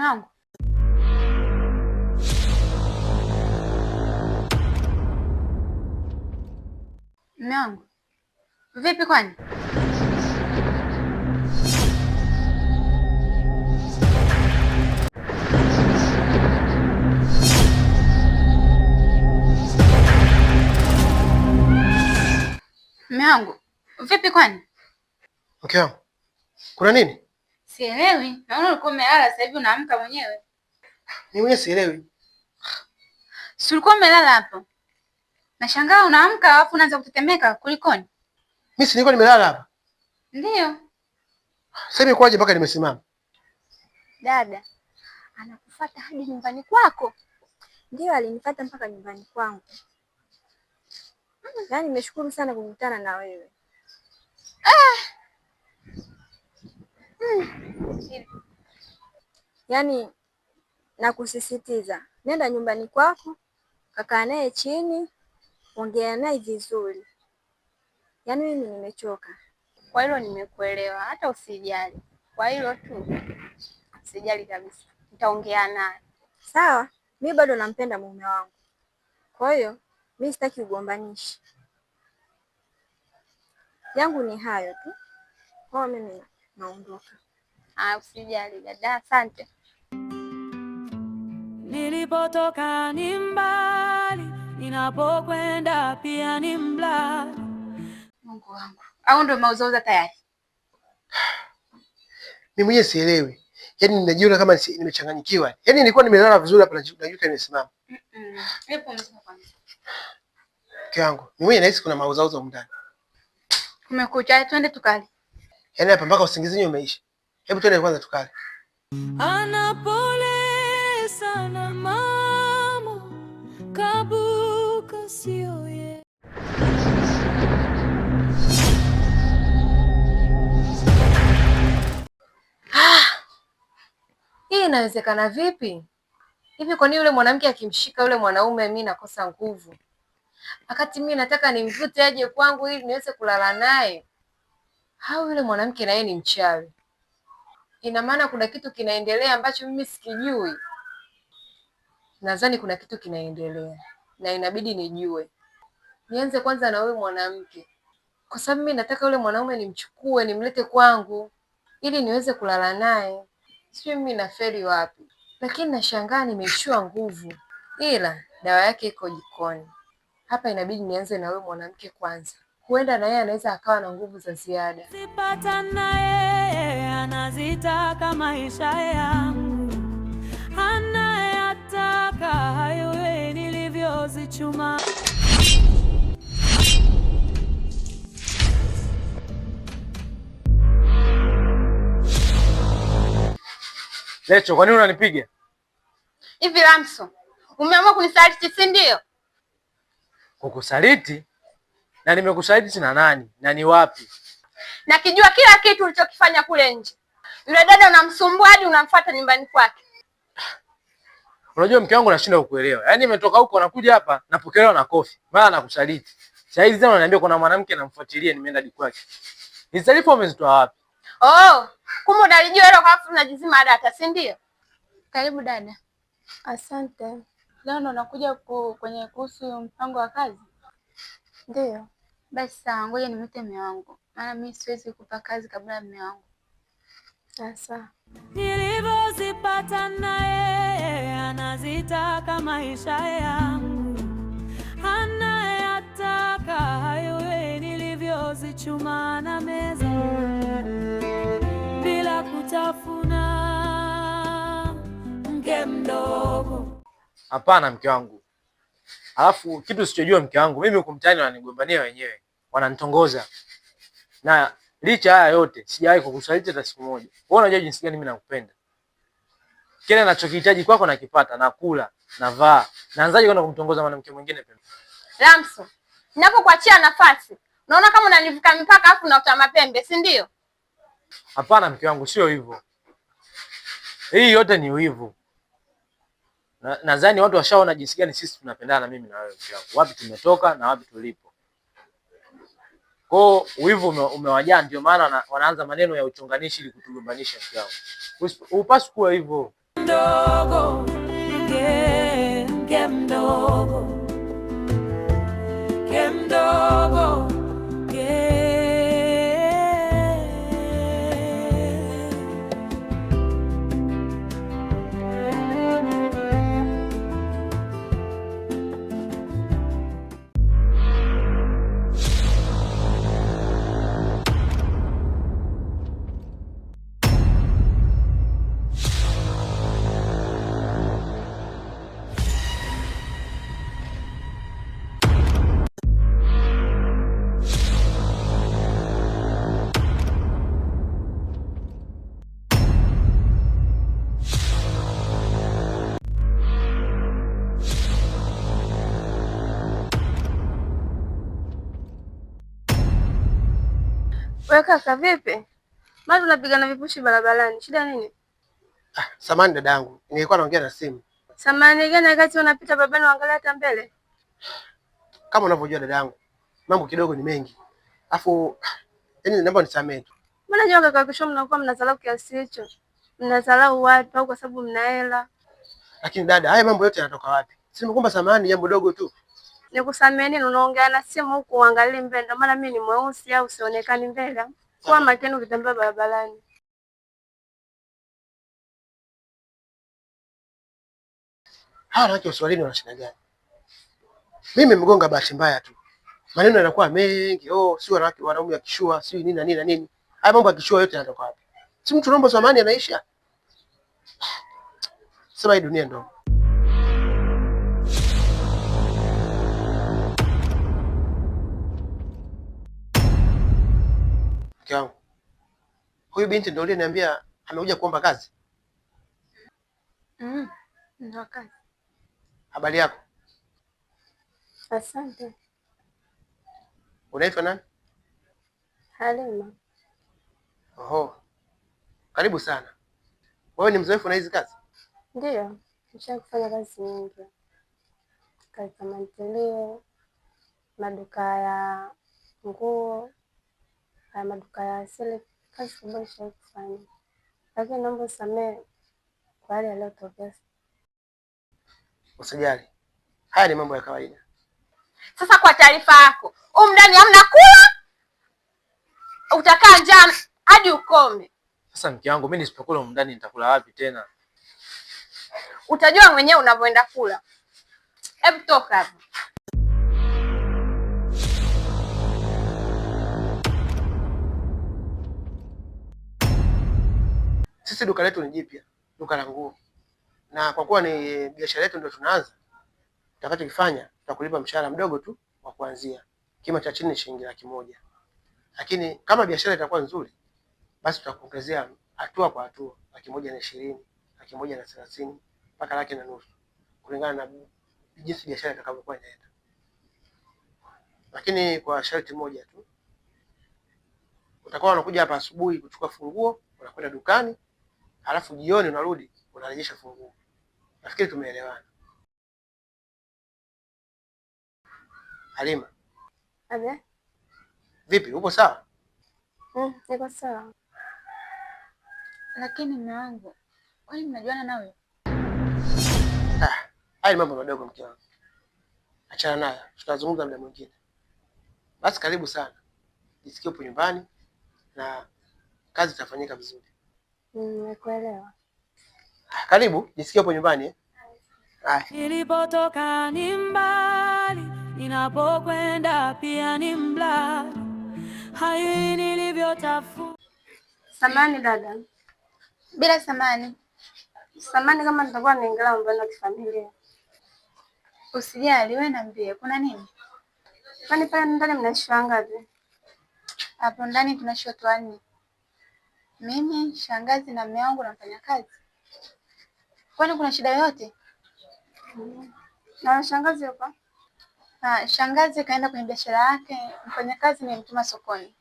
wangu. Mume wangu. Vipi kwani? Mume wangu. Vipi kwani? Mke wangu. Kuna nini? Sielewi. Naona ulikuwa umelala sasa hivi unaamka mwenyewe. Mimi mwenyewe sielewi. Si ulikuwa umelala hapo? Nashangaa unaamka alafu unaanza kutetemeka kulikoni? Mimi si nilikuwa nimelala hapa. Ndio. Sasa imekwaje mpaka nimesimama? Dada anakufuata hadi nyumbani kwako? Ndio, alinifuata mpaka nyumbani kwangu. Yaani nimeshukuru sana kukutana na wewe. Yaani nakusisitiza, nenda nyumbani kwako, kakaa naye chini, ongea naye vizuri. Yaani mimi nimechoka. Kwa hilo nimekuelewa, hata usijali. Kwa hilo tu. Usijali kabisa. Nitaongea naye. Sawa, mimi bado nampenda mume wangu. Kwa hiyo mimi sitaki ugombanishi. Yangu ni hayo tu. Kwa hiyo mimi naondoka. Usijali dada, asante. Nilipotoka ni mbali, ninapokwenda pia ni mbali. Mungu wangu. Au ndio mauzauza tayari? Mimi mwenyewe sielewi. Yaani ninajiona kama nimechanganyikiwa. Yaani nilikuwa nimelala vizuri hapa najuta nimesimama. Hebu msema kwanza. Mke wangu, mimi mwenyewe nahisi kuna mauzauza huko ndani. Kumekucha, twende tukale. Yaani hapa mpaka usingizi umeisha. Hebu twende kwanza tukale. Anapole sana mama, kabuka sio ye. Hii inawezekana vipi? Hivi kwa nini yule mwanamke akimshika yule mwanaume mimi nakosa nguvu? Wakati mimi nataka nimvute aje kwangu ili niweze kulala naye. Hao yule mwanamke na yeye ni mchawi. Ina maana kuna kitu kinaendelea ambacho mimi sikijui. Nadhani kuna kitu kinaendelea na inabidi nijue. Nianze kwanza na yule mwanamke. Kwa sababu mimi nataka yule mwanaume nimchukue nimlete kwangu ili niweze kulala naye. Sio mimi nafeli wapi. Lakini nashangaa nimeishiwa nguvu. Ila dawa yake iko jikoni. Hapa inabidi nianze na yule mwanamke kwanza. Huenda na yeye anaweza akawa na nguvu za ziada. Sipata na yeye anazitaka maisha yangu. Anayataka hayo nilivyozichuma. Lecho, kwa nini unanipiga? Hivi Lamso, umeamua kunisaliti si ndio? Kukusaliti? Na nimekusaliti na nani? Na ni wapi? Nakijua kila kitu ulichokifanya kule nje. Yule dada unamsumbua hadi unamfuata nyumbani kwake. Unajua mke wangu nashinda kukuelewa. Yaani nimetoka huko nakuja hapa napokelewa na kofi. Mara nakusaliti. Sasa hizi tena unaniambia kuna mwanamke namfuatilia nimeenda hadi kwake. Hizi taarifa umezitoa wapi? Kumbe unalijua hilo halafu unajizima data, si ndio? Karibu dada. Asante. Leo ndo nakuja kwenye kuhusu mpango wa kazi? Ndio. Basi sawa, ngoja nimwite mume wangu. Maana mimi siwezi kupa kazi kabla ya mume wangu. Sasa Nilivyozipata na yeye anazitaka maisha yangu. Anayataka hayo nilivyozichuma na meza. Bila kutafuna mke mdogo. Hapana mke wangu. Alafu kitu usichojua mke wangu, mimi huko mtaani wananigombania wenyewe. Wananitongoza. Na licha haya yote sijawahi kukusaliti hata siku moja. Wewe unajua jinsi gani mimi nakupenda. Kile ninachokihitaji kwako nakipata, nakula, navaa. Naanzaje kwenda kumtongoza mwanamke mwingine pembeni? Lamso, ninapokuachia nafasi, unaona kama unanivuka mipaka afu unaota mapembe, si ndio? Hapana mke wangu, sio hivyo. Hii yote ni wivu. Nadhani watu washaona jinsi gani sisi tunapendana mimi na wewe mke wangu. Wapi tumetoka na wapi tulipo. Kwa wivu umewajaa ndio maana wanaanza maneno ya uchonganishi ili kutugombanisha mke wangu. Upaswi kuwa hivyo. mdogo, mke mdogo, mke mdogo, Wewe kaka vipi? Mbona unapigana vipushi barabarani? Shida nini? Samahani dadangu, nilikuwa naongea na simu. Samani gani wakati unapita barabarani uangalia hata mbele? Kama unavyojua dadangu, mambo kidogo ni mengi. Alafu naomba nisamehe tu. Mbona nyoka kaka kisho mnakuwa mnadharau kiasi hicho? Mnadharau watu au kwa sababu mna hela? Lakini dada, haya mambo yote yanatoka wapi? Si nimekuomba samahani jambo dogo tu. Nikusamehe nini? Unaongea na simu huku uangalie mbele. Ndio maana mimi ni mweusi au usionekani mbele. Kwa makini ukitembea barabarani. Hawa wanawake Waswahili wana shida gani? Mimi mgonga bahati mbaya tu. Maneno yanakuwa mengi, si wanaume akishua, si nini na nini na nini. Haya mambo akishua yote yanatoka wapi? Si mtu naomba samahani anaisha. Sema hii dunia ndio. Kiangu. Huyu binti ndio aliniambia amekuja kuomba kazi. Ndio kazi. Habari yako? Asante. Unaitwa nani? Halima. Oho. Karibu sana. Wewe ni mzoefu na hizi kazi? Ndio, nishakufanya kazi nyingi. Kazi za manteleo, maduka ya nguo, maduka ya asili, kazi kubwa nishakufanya. Lakini naomba usamehe kwa hali iliyotokea. Usijali. Haya ni mambo ya kawaida. Sasa kwa taarifa yako, ndani hamna kula, utakaa njaa hadi ukome. Sasa mke wangu, mimi nisipokula ndani nitakula wapi tena? Utajua mwenyewe unavyoenda kula. Hebu toka hapa. Sisi duka letu ni jipya, duka la nguo. Na kwa kuwa ni biashara yetu ndio tunaanza, tutakachokifanya tutakulipa mshahara mdogo tu wa kuanzia. Kima cha chini shilingi 100,000. Lakini kama biashara itakuwa nzuri, basi tutakuongezea hatua kwa hatua, 120,000, 130,000 mpaka 1,500,000 kulingana na jinsi biashara itakavyokuwa inaenda. Lakini kwa sharti moja tu, utakuwa unakuja hapa asubuhi kuchukua funguo, unakwenda dukani, halafu jioni unarudi unarejesha funguo. Nafikiri tumeelewana. Halima. Abe? Vipi, upo sawa? Niko sawa. Lakini mume wangu, kwani mnajuana nawe? Haya mambo madogo mke wangu. Achana nayo, tutazungumza muda mwingine. Basi karibu sana. Jisikie upo nyumbani na kazi itafanyika vizuri. Nimekuelewa. Karibu, jisikie upo nyumbani. Nilipotoka ni mbali, ninapokwenda pia ni mbali. Hayo nilivyotafuta. Samani dada. Bila samani. Samani kama nitakuwa naingilia mambo ya kifamilia. Usijali, wewe niambie, kuna nini? Kwani pale ndani mnaishi wangapi? Hapo ndani tunaishi watu 4. Mimi, shangazi na mume wangu na mfanyakazi. Kwani kuna shida yoyote? Na shangazi yupo? Shangazi kaenda kwenye biashara yake, mfanyakazi nimemtuma sokoni.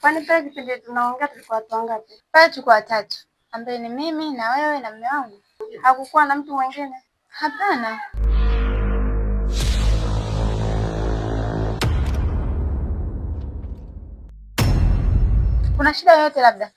Kwani pale kipindi tunaongea tulikuwa watu wangapi? Pale tulikuwa 3, ambaye ni mimi na wewe na mume wangu. Hakukuwa na mtu mwingine? Hapana. Kuna shida yoyote labda?